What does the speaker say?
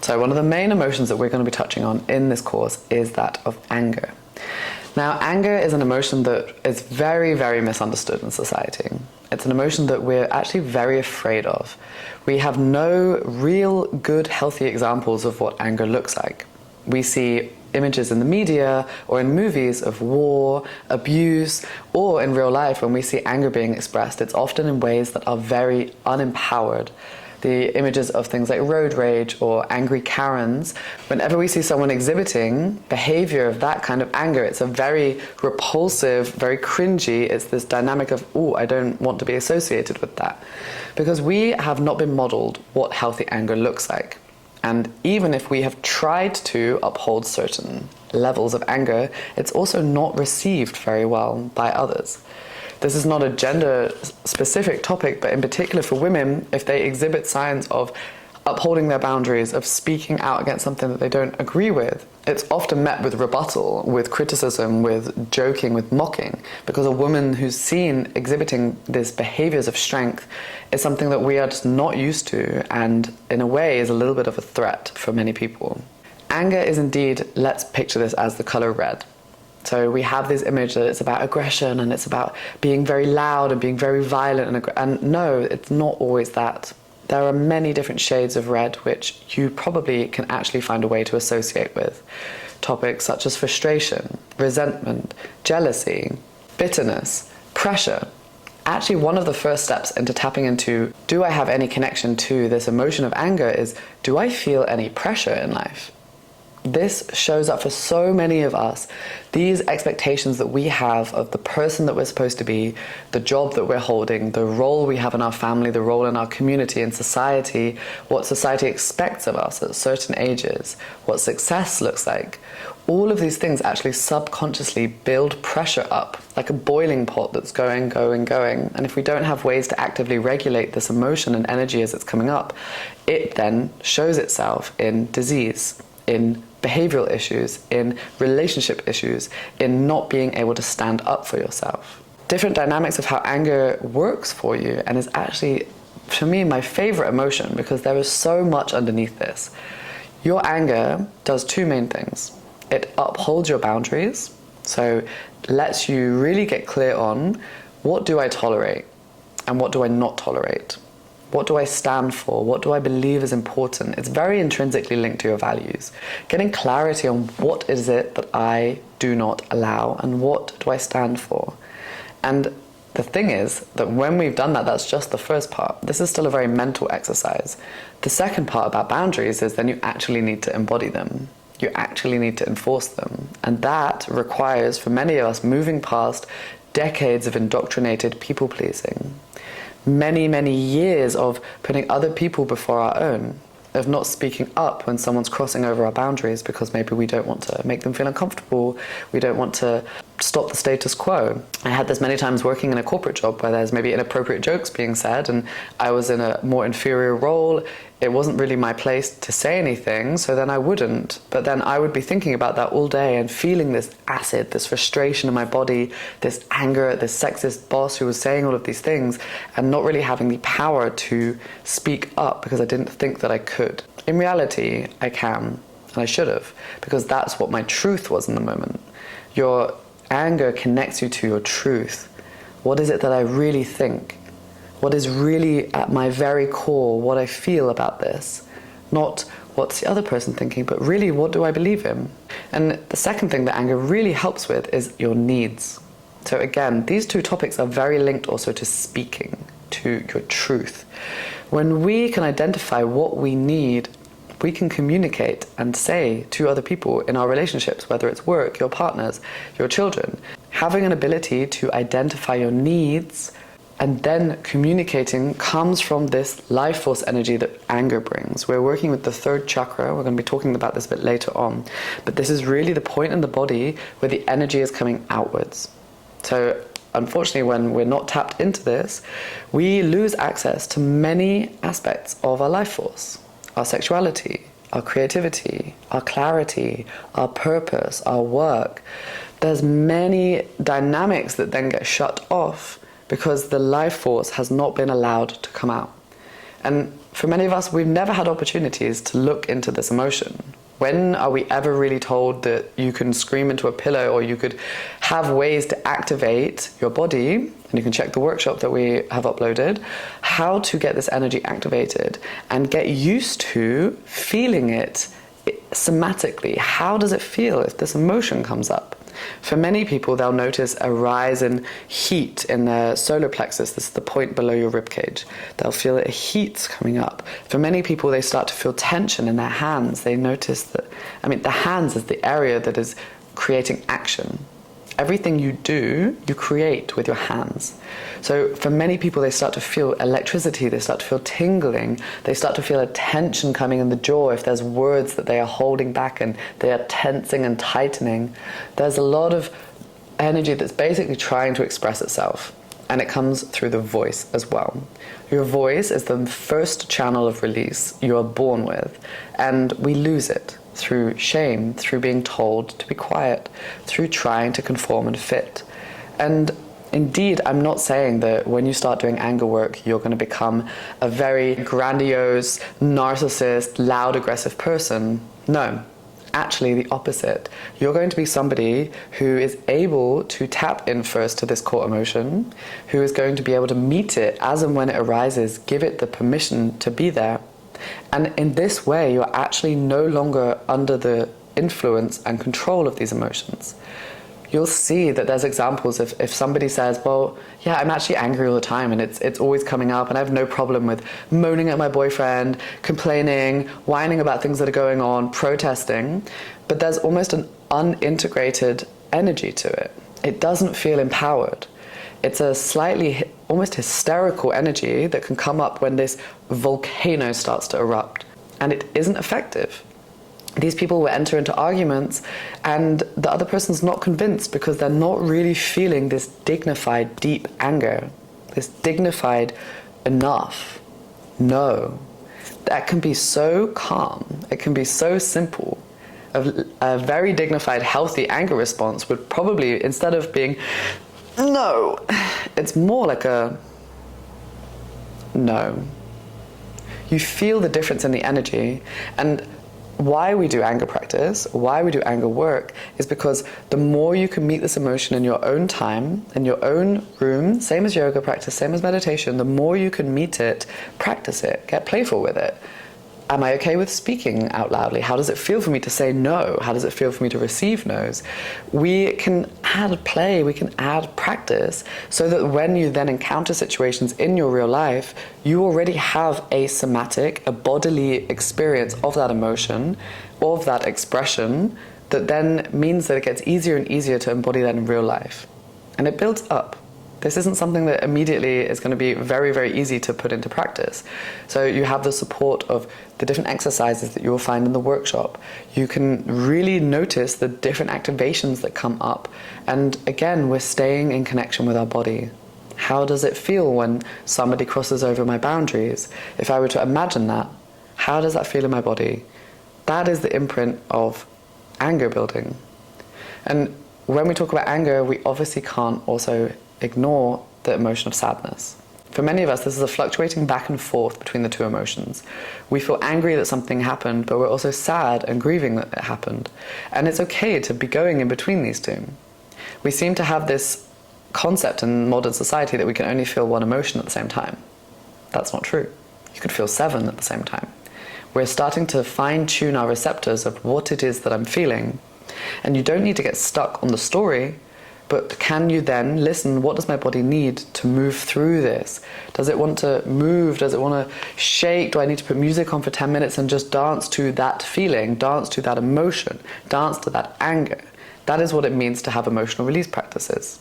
So one of the main emotions that we're going to be touching on in this course is that of anger. Now, anger is an emotion that is very, very misunderstood in society. It's an emotion that we're actually very afraid of. We have no real good, healthy examples of what anger looks like. We see images in the media or in movies of war, abuse, or in real life when we see anger being expressed, it's often in ways that are very unempowered. The images of things like road rage or angry Karens, whenever we see someone exhibiting behavior of that kind of anger, it's a very repulsive, very cringy, it's this dynamic of, oh, I don't want to be associated with that. Because we have not been modeled what healthy anger looks like. And even if we have tried to uphold certain levels of anger, it's also not received very well by others. This is not a gender-specific topic, but in particular for women, if they exhibit signs of upholding their boundaries, of speaking out against something that they don't agree with, it's often met with rebuttal, with criticism, with joking, with mocking, because a woman who's seen exhibiting these behaviors of strength is something that we are just not used to, and in a way is a little bit of a threat for many people. Anger is indeed, let's picture this as the color red. So we have this image that it's about aggression and it's about being very loud and being very violent, and no, it's not always that. There are many different shades of red which you probably can actually find a way to associate with. Topics such as frustration, resentment, jealousy, bitterness, pressure. Actually, one of the first steps into tapping into, do I have any connection to this emotion of anger, is, do I feel any pressure in life? This shows up for so many of us, these expectations that we have of the person that we're supposed to be, the job that we're holding, the role we have in our family, the role in our community and society, what society expects of us at certain ages, what success looks like. All of these things actually subconsciously build pressure up, like a boiling pot that's going. And if we don't have ways to actively regulate this emotion and energy as it's coming up, it then shows itself in disease, in behavioral issues, in relationship issues, in not being able to stand up for yourself. Different dynamics of how anger works for you, and is actually, for me, my favorite emotion, because there is so much underneath this. Your anger does two main things. It upholds your boundaries, so lets you really get clear on, what do I tolerate and what do I not tolerate? What do I stand for? What do I believe is important? It's very intrinsically linked to your values. Getting clarity on what is it that I do not allow and what do I stand for. And the thing is that when we've done that, that's just the first part. This is still a very mental exercise. The second part about boundaries is then you actually need to embody them. You actually need to enforce them. And that requires, for many of us, moving past decades of indoctrinated people-pleasing. Many, many years of putting other people before our own, of not speaking up when someone's crossing over our boundaries because maybe we don't want to make them feel uncomfortable, we don't want to stop the status quo. I had this many times working in a corporate job where there's maybe inappropriate jokes being said and I was in a more inferior role. It wasn't really my place to say anything, so then I wouldn't. But then I would be thinking about that all day and feeling this acid, this frustration in my body, this anger at this sexist boss who was saying all of these things and not really having the power to speak up because I didn't think that I could. In reality, I can, and I should have, because that's what my truth was in the moment. Your anger connects you to your truth. What is it that I really think? What is really at my very core what I feel about this? Not what's the other person thinking, but really what do I believe in? And the second thing that anger really helps with is your needs. So again, these two topics are very linked also to speaking, to your truth. When we can identify what we need, we can communicate and say to other people in our relationships, whether it's work, your partners, your children. Having an ability to identify your needs and then communicating comes from this life force energy that anger brings. We're working with the third chakra. We're going to be talking about this a bit later on. But this is really the point in the body where the energy is coming outwards. So unfortunately, when we're not tapped into this, we lose access to many aspects of our life force. Our sexuality, our creativity, our clarity, our purpose, our work. There's many dynamics that then get shut off because the life force has not been allowed to come out. And for many of us, we've never had opportunities to look into this emotion. When are we ever really told that you can scream into a pillow, or you could have ways to activate your body? And you can check the workshop that we have uploaded, how to get this energy activated and get used to feeling it somatically. How does it feel if this emotion comes up? For many people, they'll notice a rise in heat in their solar plexus. This is the point below your rib cage. They'll feel a heat coming up. For many people, they start to feel tension in their hands. They notice that, the hands is the area that is creating action. Everything you do, you create with your hands. So for many people, they start to feel electricity, they start to feel tingling, they start to feel a tension coming in the jaw if there's words that they are holding back and they are tensing and tightening. There's a lot of energy that's basically trying to express itself, and it comes through the voice as well. Your voice is the first channel of release you are born with, and we lose it through shame, through being told to be quiet, through trying to conform and fit. And indeed, I'm not saying that when you start doing anger work, you're going to become a very grandiose, narcissist, loud, aggressive person. No, actually the opposite. You're going to be somebody who is able to tap in first to this core emotion, who is going to be able to meet it as and when it arises, give it the permission to be there. And in this way, you're actually no longer under the influence and control of these emotions. You'll see that there's examples of if somebody says, well, yeah, I'm actually angry all the time and it's always coming up, and I have no problem with moaning at my boyfriend, complaining, whining about things that are going on, protesting, but there's almost an unintegrated energy to it. It doesn't feel empowered. It's a slightly, almost hysterical energy that can come up when this volcano starts to erupt, and it isn't effective. These people will enter into arguments and the other person's not convinced because they're not really feeling this dignified, deep anger, this dignified enough. No, that can be so calm. It can be so simple. A very dignified, healthy anger response would probably, instead of being, no, it's more like a no. You feel the difference in the energy. And why we do anger practice, why we do anger work, is because the more you can meet this emotion in your own time, in your own room, same as yoga practice, same as meditation, the more you can meet it, practice it, get playful with it. Am I okay with speaking out loudly? How does it feel for me to say no? How does it feel for me to receive no's? We can add play, we can add practice, so that when you then encounter situations in your real life, you already have a somatic, a bodily experience of that emotion, of that expression, that then means that it gets easier and easier to embody that in real life. And it builds up. This isn't something that immediately is going to be very, very easy to put into practice. So you have the support of the different exercises that you will find in the workshop. You can really notice the different activations that come up. And again, we're staying in connection with our body. How does it feel when somebody crosses over my boundaries? If I were to imagine that, how does that feel in my body? That is the imprint of anger building. And when we talk about anger, we obviously can't also ignore the emotion of sadness. For many of us, this is a fluctuating back and forth between the two emotions. We feel angry that something happened, but we're also sad and grieving that it happened. And it's okay to be going in between these two. We seem to have this concept in modern society that we can only feel one emotion at the same time. That's not true. You could feel 7 at the same time. We're starting to fine-tune our receptors of what it is that I'm feeling. And you don't need to get stuck on the story, but can you then listen, what does my body need to move through this? Does it want to move? Does it want to shake? Do I need to put music on for 10 minutes and just dance to that feeling, dance to that emotion, dance to that anger? That is what it means to have emotional release practices.